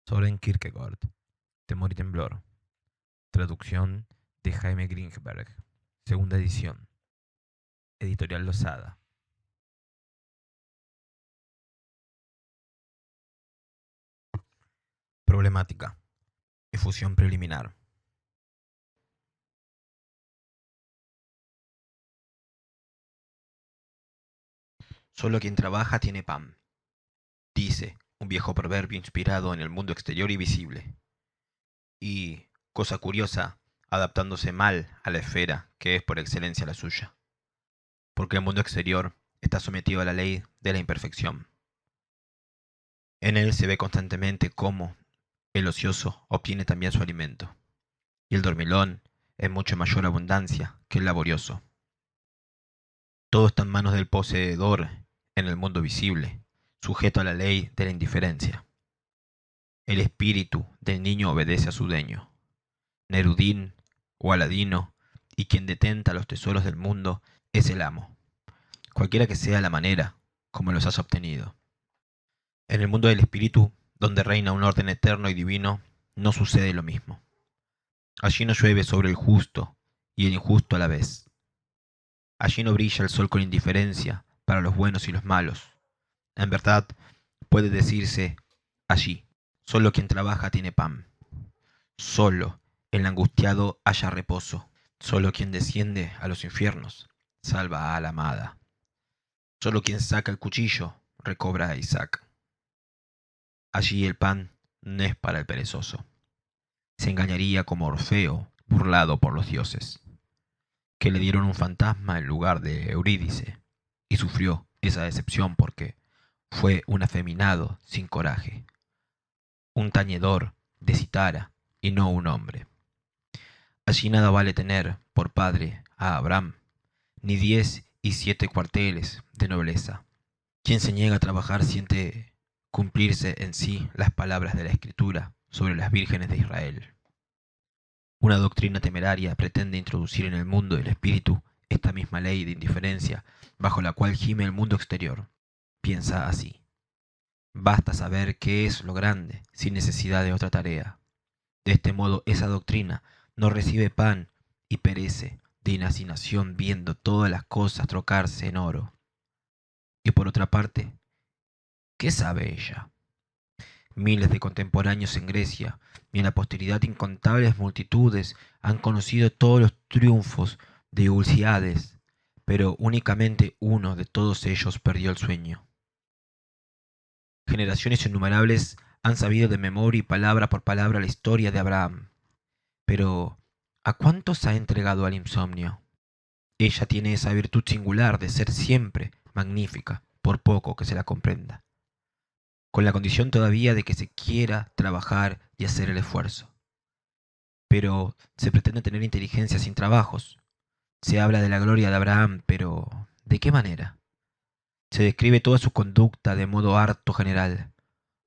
Soren Kierkegaard, Temor y temblor. Traducción de Jaime Greenberg. Segunda edición. Editorial Losada. Problemática. Efusión preliminar. Solo quien trabaja tiene pan, dice un viejo proverbio inspirado en el mundo exterior y visible. Y, cosa curiosa, adaptándose mal a la esfera que es por excelencia la suya. Porque el mundo exterior está sometido a la ley de la imperfección. En él se ve constantemente cómo el ocioso obtiene también su alimento, y el dormilón en mucho mayor abundancia que el laborioso. Todo está en manos del poseedor en el mundo visible, sujeto a la ley de la indiferencia. El espíritu del niño obedece a su dueño, Nerudín o Aladino, y quien detenta los tesoros del mundo es el amo, cualquiera que sea la manera como los has obtenido. En el mundo del espíritu, donde reina un orden eterno y divino, no sucede lo mismo. Allí no llueve sobre el justo y el injusto a la vez. Allí no brilla el sol con indiferencia para los buenos y los malos. En verdad, puede decirse allí, solo quien trabaja tiene pan. Solo el angustiado halla reposo. Solo quien desciende a los infiernos salva a la amada. Solo quien saca el cuchillo recobra a Isaac. Allí el pan no es para el perezoso. Se engañaría como Orfeo, burlado por los dioses, que le dieron un fantasma en lugar de Eurídice, y sufrió esa decepción porque fue un afeminado sin coraje, un tañedor de citara y no un hombre. Allí nada vale tener por padre a Abraham, ni 10 y 7 cuarteles de nobleza. Quien se niega a trabajar siente cumplirse en sí las palabras de la Escritura sobre las vírgenes de Israel. Una doctrina temeraria pretende introducir en el mundo del espíritu esta misma ley de indiferencia bajo la cual gime el mundo exterior. Piensa así: basta saber qué es lo grande sin necesidad de otra tarea. De este modo esa doctrina no recibe pan y perece de inacinación viendo todas las cosas trocarse en oro. Y por otra parte, ¿qué sabe ella? Miles de contemporáneos en Grecia y en la posteridad incontables multitudes han conocido todos los triunfos de Ulciades, pero únicamente uno de todos ellos perdió el sueño. Generaciones innumerables han sabido de memoria y palabra por palabra la historia de Abraham, pero ¿a cuántos ha entregado al insomnio? Ella tiene esa virtud singular de ser siempre magnífica, por poco que se la comprenda, con la condición todavía de que se quiera trabajar y hacer el esfuerzo. Pero se pretende tener inteligencia sin trabajos. Se habla de la gloria de Abraham, pero ¿de qué manera? Se describe toda su conducta de modo harto general.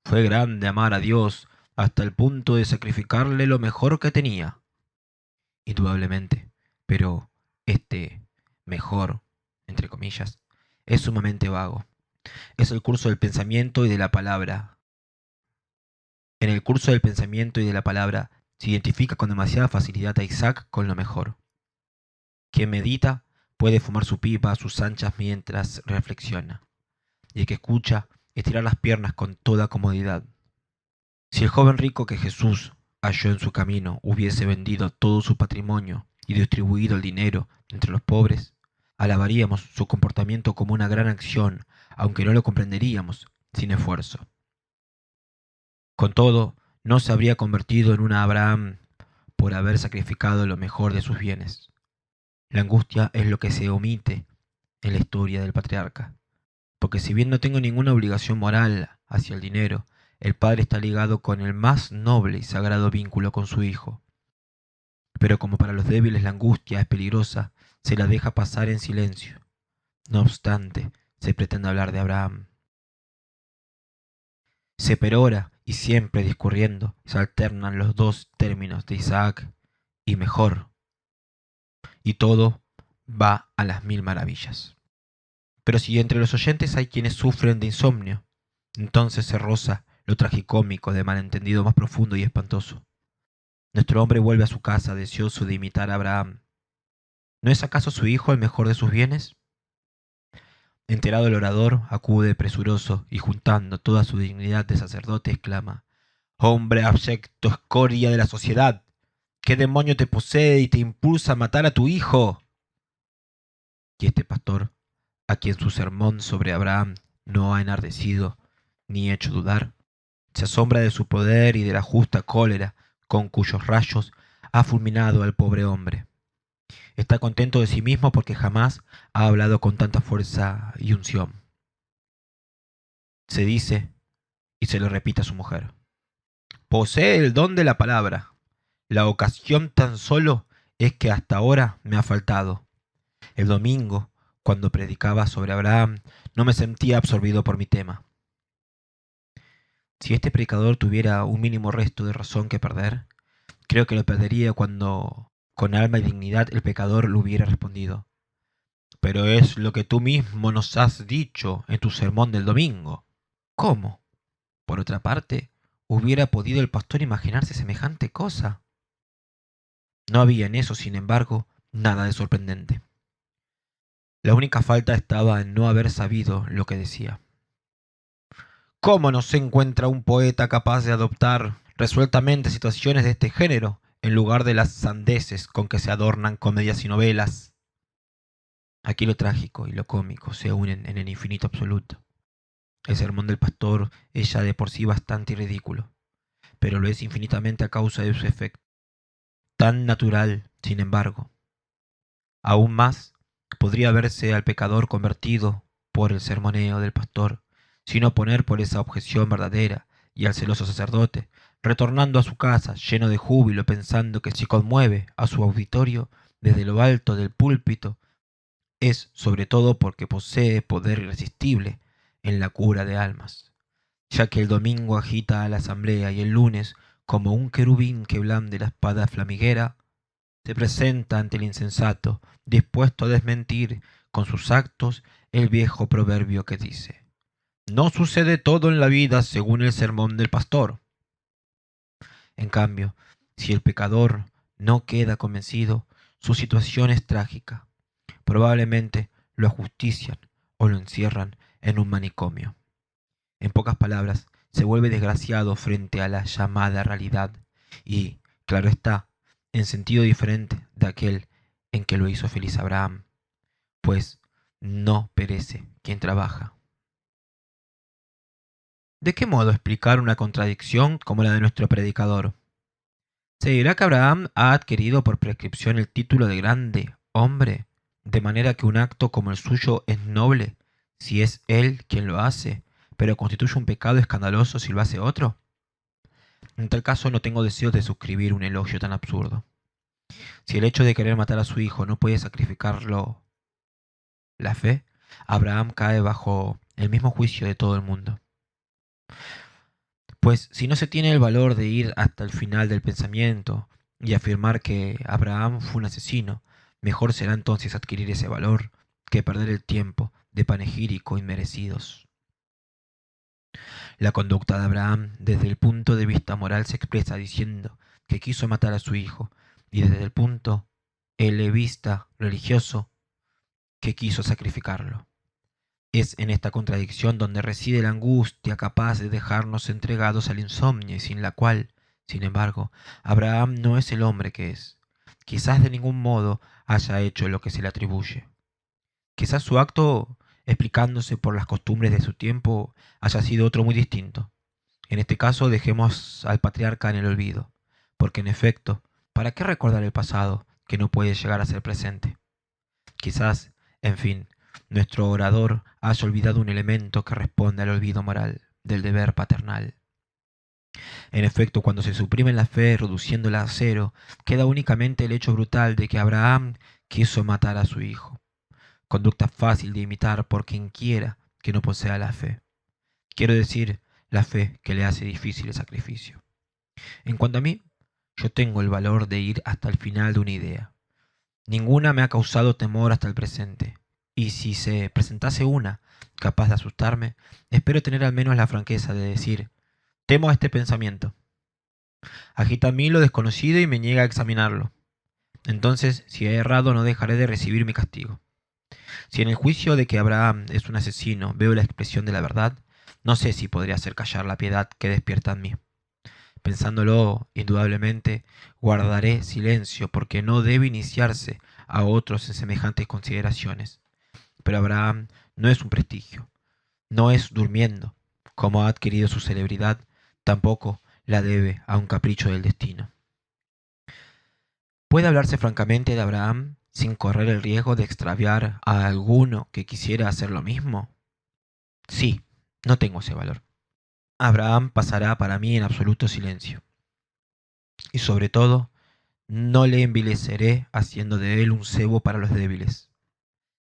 Fue grande amar a Dios hasta el punto de sacrificarle lo mejor que tenía. Indudablemente, pero este mejor, entre comillas, es sumamente vago. Es el curso del pensamiento y de la palabra. En el curso del pensamiento y de la palabra se identifica con demasiada facilidad a Isaac con lo mejor. Quien medita puede fumar su pipa a sus anchas mientras reflexiona, y el que escucha estirar las piernas con toda comodidad. Si el joven rico que Jesús halló en su camino hubiese vendido todo su patrimonio y distribuido el dinero entre los pobres, alabaríamos su comportamiento como una gran acción, aunque no lo comprenderíamos sin esfuerzo. Con todo, no se habría convertido en un Abraham por haber sacrificado lo mejor de sus bienes. La angustia es lo que se omite en la historia del patriarca, porque si bien no tengo ninguna obligación moral hacia el dinero, el padre está ligado con el más noble y sagrado vínculo con su hijo. Pero como para los débiles la angustia es peligrosa, se la deja pasar en silencio. No obstante, se pretende hablar de Abraham. Se perora y siempre discurriendo se alternan los dos términos de Isaac y mejor, y todo va a las mil maravillas. Pero si entre los oyentes hay quienes sufren de insomnio, entonces se roza lo tragicómico de malentendido más profundo y espantoso. Nuestro hombre vuelve a su casa deseoso de imitar a Abraham. ¿No es acaso su hijo el mejor de sus bienes? Enterado el orador, acude presuroso y juntando toda su dignidad de sacerdote exclama: «Hombre abyecto, escoria de la sociedad, ¿qué demonio te posee y te impulsa a matar a tu hijo?». Y este pastor, a quien su sermón sobre Abraham no ha enardecido ni hecho dudar, se asombra de su poder y de la justa cólera con cuyos rayos ha fulminado al pobre hombre. Está contento de sí mismo porque jamás ha hablado con tanta fuerza y unción. Se dice, y se lo repite a su mujer: «Posee el don de la palabra. La ocasión tan solo es que hasta ahora me ha faltado. El domingo, cuando predicaba sobre Abraham, no me sentía absorbido por mi tema». Si este predicador tuviera un mínimo resto de razón que perder, creo que lo perdería cuando, con alma y dignidad, el pecador le hubiera respondido: «Pero es lo que tú mismo nos has dicho en tu sermón del domingo». ¿Cómo? Por otra parte, ¿hubiera podido el pastor imaginarse semejante cosa? No había en eso, sin embargo, nada de sorprendente. La única falta estaba en no haber sabido lo que decía. ¿Cómo no se encuentra un poeta capaz de adoptar resueltamente situaciones de este género en lugar de las sandeces con que se adornan comedias y novelas? Aquí lo trágico y lo cómico se unen en el infinito absoluto. El sermón del pastor es ya de por sí bastante ridículo, pero lo es infinitamente a causa de su efecto. Tan natural, sin embargo. Aún más podría verse al pecador convertido por el sermoneo del pastor, sin oponer por esa objeción verdadera, y al celoso sacerdote, retornando a su casa lleno de júbilo, pensando que si conmueve a su auditorio desde lo alto del púlpito, es sobre todo porque posee poder irresistible en la cura de almas, ya que el domingo agita a la asamblea y el lunes, como un querubín que blande la espada flamiguera, se presenta ante el insensato, dispuesto a desmentir con sus actos el viejo proverbio que dice: «No sucede todo en la vida según el sermón del pastor». En cambio, si el pecador no queda convencido, su situación es trágica. Probablemente lo ajustician o lo encierran en un manicomio. En pocas palabras, se vuelve desgraciado frente a la llamada realidad y, claro está, en sentido diferente de aquel en que lo hizo feliz Abraham, pues no perece quien trabaja. ¿De qué modo explicar una contradicción como la de nuestro predicador? ¿Se dirá que Abraham ha adquirido por prescripción el título de grande hombre, de manera que un acto como el suyo es noble si es él quien lo hace, pero constituye un pecado escandaloso si lo hace otro? En tal caso no tengo deseos de suscribir un elogio tan absurdo. Si el hecho de querer matar a su hijo no puede sacrificarlo la fe, Abraham cae bajo el mismo juicio de todo el mundo. Pues si no se tiene el valor de ir hasta el final del pensamiento y afirmar que Abraham fue un asesino, mejor será entonces adquirir ese valor que perder el tiempo de panegírico inmerecidos. La conducta de Abraham desde el punto de vista moral se expresa diciendo que quiso matar a su hijo, y desde el punto elevista religioso que quiso sacrificarlo. Es en esta contradicción donde reside la angustia capaz de dejarnos entregados al insomnio y sin la cual, sin embargo, Abraham no es el hombre que es. Quizás de ningún modo haya hecho lo que se le atribuye. Quizás su acto, explicándose por las costumbres de su tiempo, haya sido otro muy distinto. En este caso dejemos al patriarca en el olvido, porque en efecto, ¿para qué recordar el pasado que no puede llegar a ser presente? Quizás, en fin, nuestro orador haya olvidado un elemento que responde al olvido moral del deber paternal. En efecto, cuando se suprime la fe reduciéndola a cero, queda únicamente el hecho brutal de que Abraham quiso matar a su hijo. Conducta fácil de imitar por quien quiera que no posea la fe. Quiero decir, la fe que le hace difícil el sacrificio. En cuanto a mí, yo tengo el valor de ir hasta el final de una idea. Ninguna me ha causado temor hasta el presente, y si se presentase una capaz de asustarme, espero tener al menos la franqueza de decir: Temo este pensamiento. Agita en mí lo desconocido y me niega a examinarlo. Entonces, si he errado, no dejaré de recibir mi castigo. Si en el juicio de que Abraham es un asesino veo la expresión de la verdad, no sé si podría hacer callar la piedad que despierta en mí. Pensándolo, indudablemente, guardaré silencio porque no debe iniciarse a otros en semejantes consideraciones. Pero Abraham no es un prestigio, no es durmiendo, como ha adquirido su celebridad, tampoco la debe a un capricho del destino. ¿Puede hablarse francamente de Abraham sin correr el riesgo de extraviar a alguno que quisiera hacer lo mismo? Sí, no tengo ese valor. Abraham pasará para mí en absoluto silencio. Y sobre todo, no le envileceré haciendo de él un cebo para los débiles.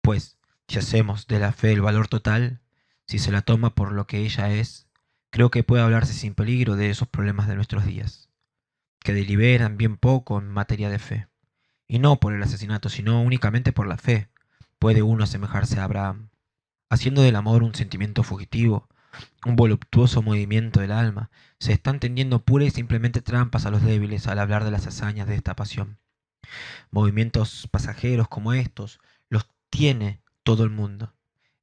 Pues, si hacemos de la fe el valor total, si se la toma por lo que ella es, creo que puede hablarse sin peligro de esos problemas de nuestros días, que deliberan bien poco en materia de fe. Y no por el asesinato, sino únicamente por la fe, puede uno asemejarse a Abraham, haciendo del amor un sentimiento fugitivo, un voluptuoso movimiento del alma. Se están tendiendo pura y simplemente trampas a los débiles al hablar de las hazañas de esta pasión. Movimientos pasajeros como estos los tiene todo el mundo.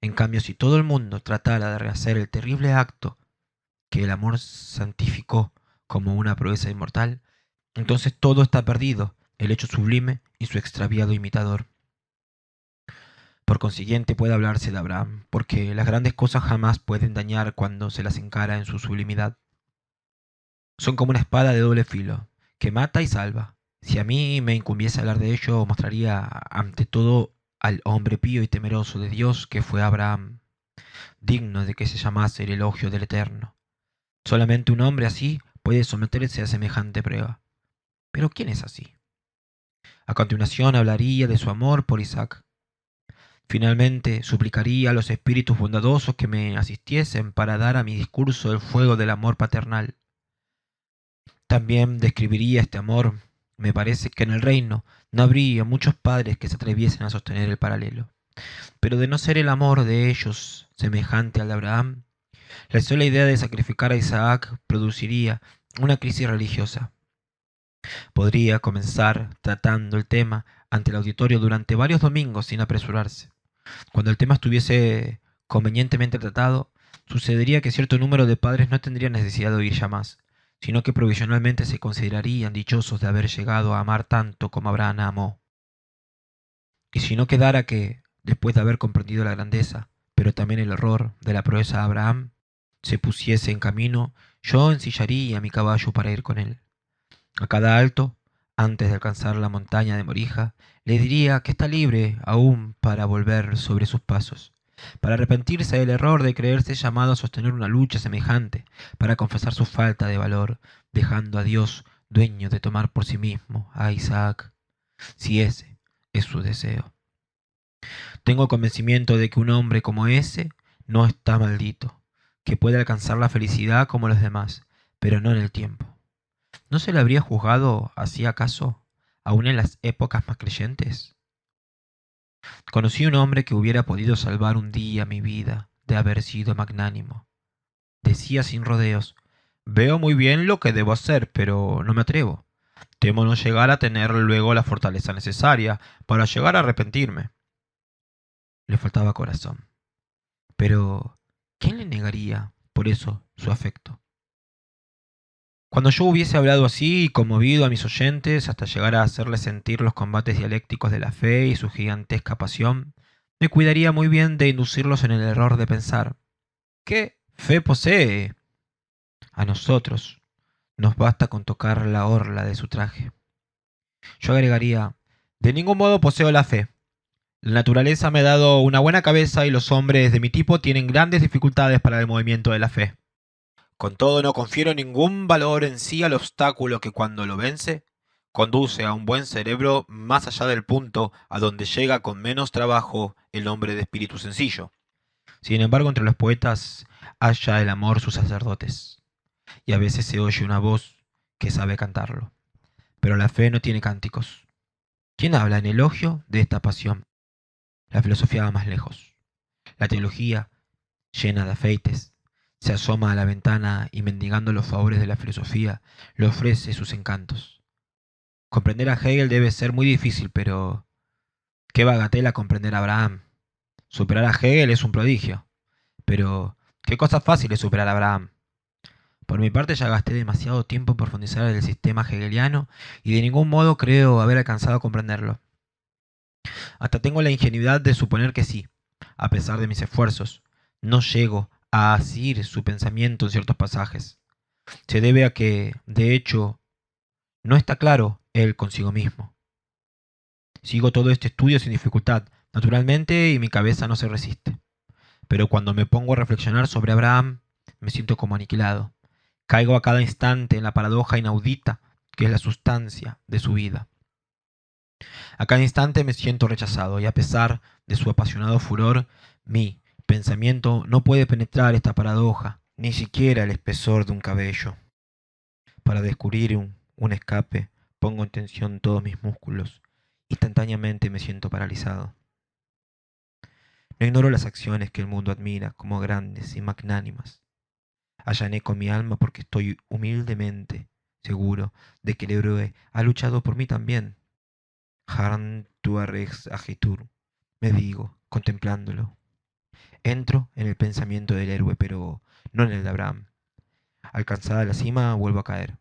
En cambio, si todo el mundo tratara de rehacer el terrible acto que el amor santificó como una proeza inmortal, entonces todo está perdido, el hecho sublime y su extraviado imitador. Por consiguiente puede hablarse de Abraham, porque las grandes cosas jamás pueden dañar cuando se las encara en su sublimidad. Son como una espada de doble filo, que mata y salva. Si a mí me incumbiese hablar de ello, mostraría ante todo al hombre pío y temeroso de Dios que fue Abraham, digno de que se llamase el elogio del Eterno. Solamente un hombre así puede someterse a semejante prueba. Pero ¿quién es así? A continuación hablaría de su amor por Isaac. Finalmente, suplicaría a los espíritus bondadosos que me asistiesen para dar a mi discurso el fuego del amor paternal. También describiría este amor. Me parece que en el reino no habría muchos padres que se atreviesen a sostener el paralelo. Pero de no ser el amor de ellos semejante al de Abraham, la sola idea de sacrificar a Isaac produciría una crisis religiosa. Podría comenzar tratando el tema ante el auditorio durante varios domingos sin apresurarse. Cuando el tema estuviese convenientemente tratado, sucedería que cierto número de padres no tendrían necesidad de oír ya más, sino que provisionalmente se considerarían dichosos de haber llegado a amar tanto como Abraham amó. Y si no quedara que, después de haber comprendido la grandeza, pero también el error de la proeza de Abraham, se pusiese en camino, yo ensillaría mi caballo para ir con él. A cada alto, antes de alcanzar la montaña de Morija, le diría que está libre aún para volver sobre sus pasos, para arrepentirse del error de creerse llamado a sostener una lucha semejante, para confesar su falta de valor, dejando a Dios dueño de tomar por sí mismo a Isaac, si ese es su deseo. Tengo convencimiento de que un hombre como ese no está maldito, que puede alcanzar la felicidad como los demás, pero no en el tiempo. ¿No se le habría juzgado así acaso, aun en las épocas más creyentes? Conocí un hombre que hubiera podido salvar un día mi vida de haber sido magnánimo. Decía sin rodeos: veo muy bien lo que debo hacer, pero no me atrevo. Temo no llegar a tener luego la fortaleza necesaria para llegar a arrepentirme. Le faltaba corazón. Pero ¿quién le negaría por eso su afecto? Cuando yo hubiese hablado así y conmovido a mis oyentes hasta llegar a hacerles sentir los combates dialécticos de la fe y su gigantesca pasión, me cuidaría muy bien de inducirlos en el error de pensar: ¿qué fe posee? A nosotros nos basta con tocar la orla de su traje. Yo agregaría: de ningún modo poseo la fe. La naturaleza me ha dado una buena cabeza y los hombres de mi tipo tienen grandes dificultades para el movimiento de la fe. Con todo, no confiero ningún valor en sí al obstáculo que, cuando lo vence, conduce a un buen cerebro más allá del punto a donde llega con menos trabajo el hombre de espíritu sencillo. Sin embargo, entre los poetas halla el amor sus sacerdotes, y a veces se oye una voz que sabe cantarlo. Pero la fe no tiene cánticos. ¿Quién habla en elogio de esta pasión? La filosofía va más lejos. La teología, llena de afeites, Se asoma a la ventana y, mendigando los favores de la filosofía, le ofrece sus encantos. Comprender a Hegel debe ser muy difícil, pero qué bagatela comprender a Abraham. Superar a Hegel es un prodigio, pero qué cosa fácil es superar a Abraham. Por mi parte ya gasté demasiado tiempo en profundizar en el sistema hegeliano y de ningún modo creo haber alcanzado a comprenderlo. Hasta tengo la ingenuidad de suponer que sí, a pesar de mis esfuerzos, no llego a asir su pensamiento en ciertos pasajes. Se debe a que, de hecho, no está claro él consigo mismo. Sigo todo este estudio sin dificultad, naturalmente, y mi cabeza no se resiste. Pero cuando me pongo a reflexionar sobre Abraham, me siento como aniquilado. Caigo a cada instante en la paradoja inaudita que es la sustancia de su vida. A cada instante me siento rechazado y, a pesar de su apasionado furor, mi pensamiento no puede penetrar esta paradoja, ni siquiera el espesor de un cabello. Para descubrir un escape, pongo en tensión todos mis músculos. Instantáneamente me siento paralizado. No ignoro las acciones que el mundo admira como grandes y magnánimas. Allané con mi alma porque estoy humildemente seguro de que el héroe ha luchado por mí también. Harn Tuaregs Agitur, me digo, contemplándolo. Entro en el pensamiento del héroe, pero no en el de Abraham. Alcanzada la cima, vuelvo a caer,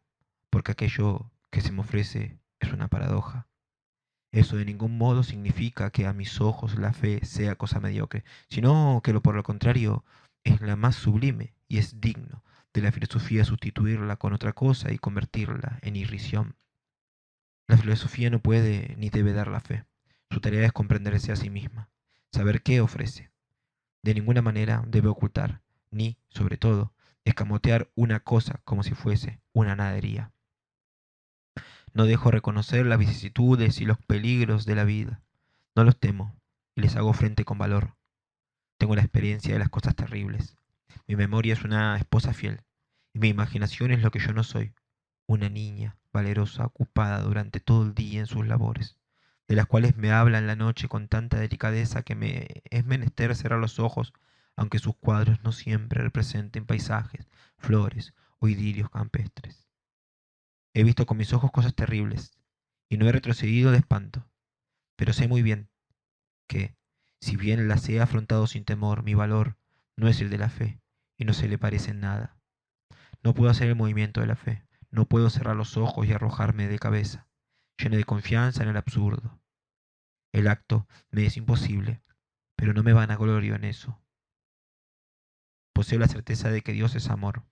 porque aquello que se me ofrece es una paradoja. Eso de ningún modo significa que a mis ojos la fe sea cosa mediocre, sino que por lo contrario es la más sublime y es digno de la filosofía sustituirla con otra cosa y convertirla en irrisión. La filosofía no puede ni debe dar la fe. Su tarea es comprenderse a sí misma, saber qué ofrece. De ninguna manera debe ocultar, ni, sobre todo, escamotear una cosa como si fuese una nadería. No dejo reconocer las vicisitudes y los peligros de la vida. No los temo y les hago frente con valor. Tengo la experiencia de las cosas terribles. Mi memoria es una esposa fiel y mi imaginación es lo que yo no soy, una niña valerosa ocupada durante todo el día en sus labores, de las cuales me habla en la noche con tanta delicadeza que me es menester cerrar los ojos, aunque sus cuadros no siempre representen paisajes, flores o idilios campestres. He visto con mis ojos cosas terribles y no he retrocedido de espanto, pero sé muy bien que, si bien las he afrontado sin temor, mi valor no es el de la fe y no se le parece en nada. No puedo hacer el movimiento de la fe, no puedo cerrar los ojos y arrojarme de cabeza, lleno de confianza en el absurdo. El acto me es imposible, pero no me vanaglorio en eso. Poseo la certeza de que Dios es amor.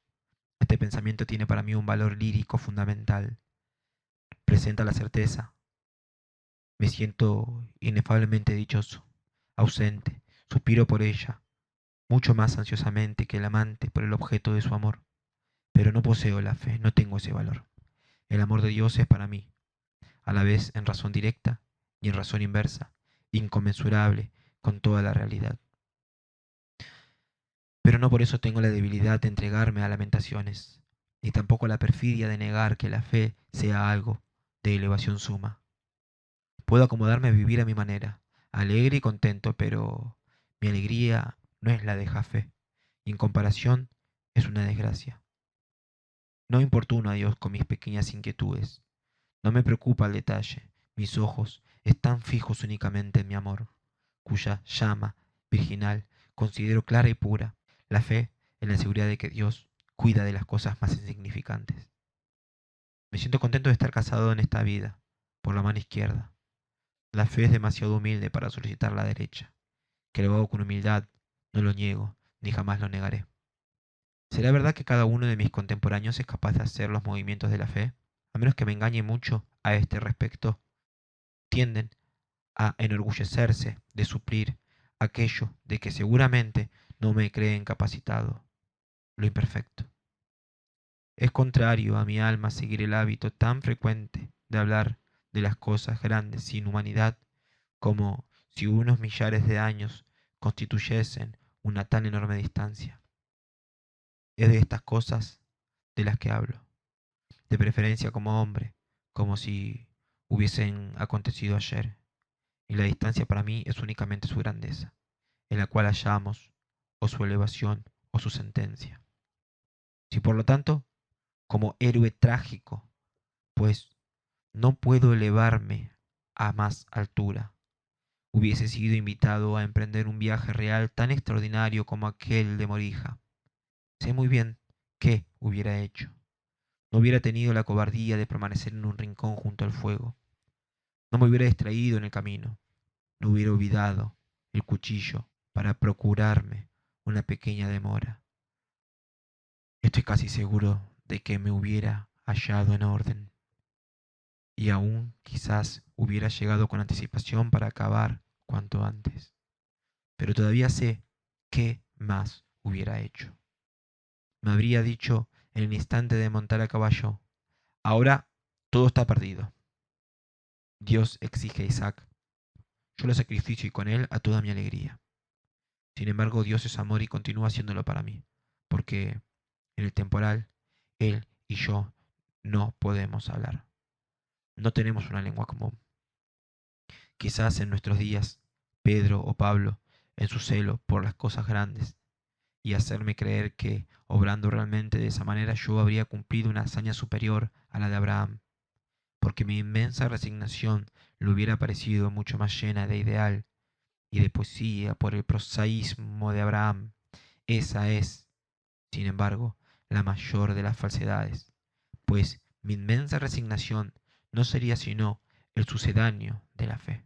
Este pensamiento tiene para mí un valor lírico fundamental. Presenta la certeza. Me siento inefablemente dichoso, ausente, suspiro por ella, mucho más ansiosamente que el amante por el objeto de su amor. Pero no poseo la fe, no tengo ese valor. El amor de Dios es para mí, a la vez en razón directa y en razón inversa, inconmensurable con toda la realidad. Pero no por eso tengo la debilidad de entregarme a lamentaciones, ni tampoco la perfidia de negar que la fe sea algo de elevación suma. Puedo acomodarme a vivir a mi manera, alegre y contento, pero mi alegría no es la de Jafé, y en comparación es una desgracia. No importuno a Dios con mis pequeñas inquietudes, no me preocupa el detalle, mis ojos están fijos únicamente en mi amor, cuya llama virginal considero clara y pura, la fe en la seguridad de que Dios cuida de las cosas más insignificantes. Me siento contento de estar casado en esta vida, por la mano izquierda. La fe es demasiado humilde para solicitar la derecha, que lo hago con humildad, no lo niego, ni jamás lo negaré. ¿Será verdad que cada uno de mis contemporáneos es capaz de hacer los movimientos de la fe? A menos que me engañe mucho a este respecto, tienden a enorgullecerse de suplir aquello de que seguramente no me creen capacitado, lo imperfecto. Es contrario a mi alma seguir el hábito tan frecuente de hablar de las cosas grandes sin humanidad, como si unos millares de años constituyesen una tan enorme distancia. Es de estas cosas de las que hablo, de preferencia como hombre, como si hubiesen acontecido ayer, y la distancia para mí es únicamente su grandeza, en la cual hallamos o su elevación o su sentencia. Si por lo tanto, como héroe trágico, pues no puedo elevarme a más altura, hubiese sido invitado a emprender un viaje real tan extraordinario como aquel de Morija, sé muy bien qué hubiera hecho. No hubiera tenido la cobardía de permanecer en un rincón junto al fuego. No me hubiera distraído en el camino. No hubiera olvidado el cuchillo para procurarme una pequeña demora. Estoy casi seguro de que me hubiera hallado en orden y aún quizás hubiera llegado con anticipación para acabar cuanto antes. Pero todavía sé qué más hubiera hecho. Me habría dicho en el instante de montar a caballo: ahora todo está perdido. Dios exige a Isaac. Yo lo sacrificio y con él a toda mi alegría. Sin embargo, Dios es amor y continúa haciéndolo para mí, porque en el temporal, Él y yo no podemos hablar. No tenemos una lengua común. Quizás en nuestros días, Pedro o Pablo, en su celo por las cosas grandes, y hacerme creer que, obrando realmente de esa manera, yo habría cumplido una hazaña superior a la de Abraham, porque mi inmensa resignación le hubiera parecido mucho más llena de ideal y de poesía por el prosaísmo de Abraham. Esa es, sin embargo, la mayor de las falsedades, pues mi inmensa resignación no sería sino el sucedáneo de la fe.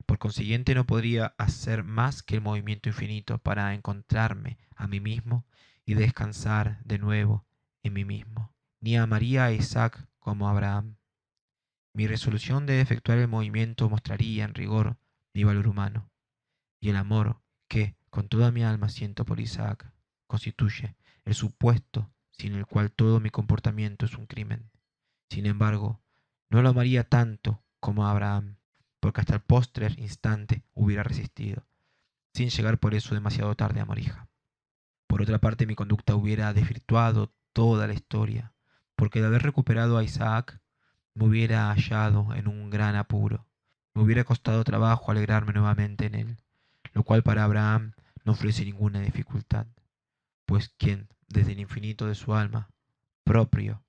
Por consiguiente, no podría hacer más que el movimiento infinito para encontrarme a mí mismo y descansar de nuevo en mí mismo. Ni amaría a Isaac como a Abraham. Mi resolución de efectuar el movimiento mostraría en rigor mi valor humano, y el amor que con toda mi alma siento por Isaac constituye el supuesto sin el cual todo mi comportamiento es un crimen. Sin embargo, no lo amaría tanto como a Abraham, porque hasta el postrer instante hubiera resistido, sin llegar por eso demasiado tarde a Morija. Por otra parte, mi conducta hubiera desvirtuado toda la historia, porque de haber recuperado a Isaac, me hubiera hallado en un gran apuro. Me hubiera costado trabajo alegrarme nuevamente en él, lo cual para Abraham no ofrece ninguna dificultad, pues quien, desde el infinito de su alma, proprio,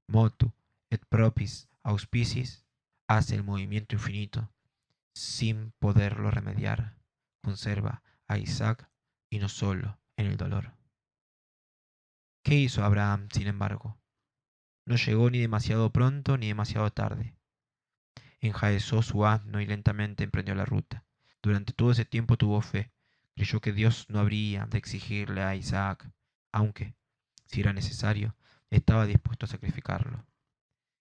motu, et propis auspicis, hace el movimiento infinito, sin poderlo remediar, conserva a Isaac y no solo en el dolor. ¿Qué hizo Abraham, sin embargo? No llegó ni demasiado pronto ni demasiado tarde. Enjaezó su asno y lentamente emprendió la ruta. Durante todo ese tiempo tuvo fe. Creyó que Dios no habría de exigirle a Isaac, aunque, si era necesario, estaba dispuesto a sacrificarlo.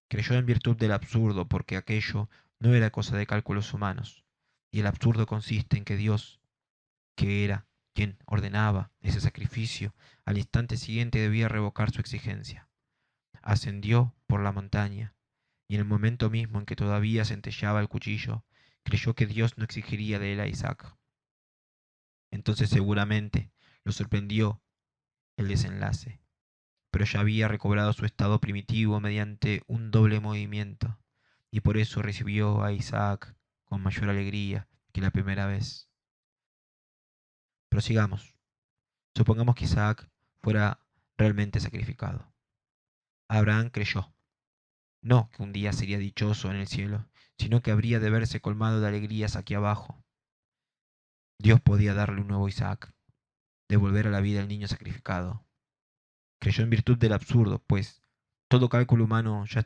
Creyó en virtud del absurdo, porque aquello no era cosa de cálculos humanos, y el absurdo consiste en que Dios, que era quien ordenaba ese sacrificio, al instante siguiente debía revocar su exigencia. Ascendió por la montaña, y en el momento mismo en que todavía centelleaba el cuchillo, creyó que Dios no exigiría de él a Isaac. Entonces seguramente lo sorprendió el desenlace, pero ya había recobrado su estado primitivo mediante un doble movimiento, y por eso recibió a Isaac con mayor alegría que la primera vez. Prosigamos. Supongamos que Isaac fuera realmente sacrificado. Abraham creyó, no que un día sería dichoso en el cielo, sino que habría de verse colmado de alegrías aquí abajo. Dios podía darle un nuevo Isaac, devolver a la vida al niño sacrificado. Creyó en virtud del absurdo, pues todo cálculo humano ya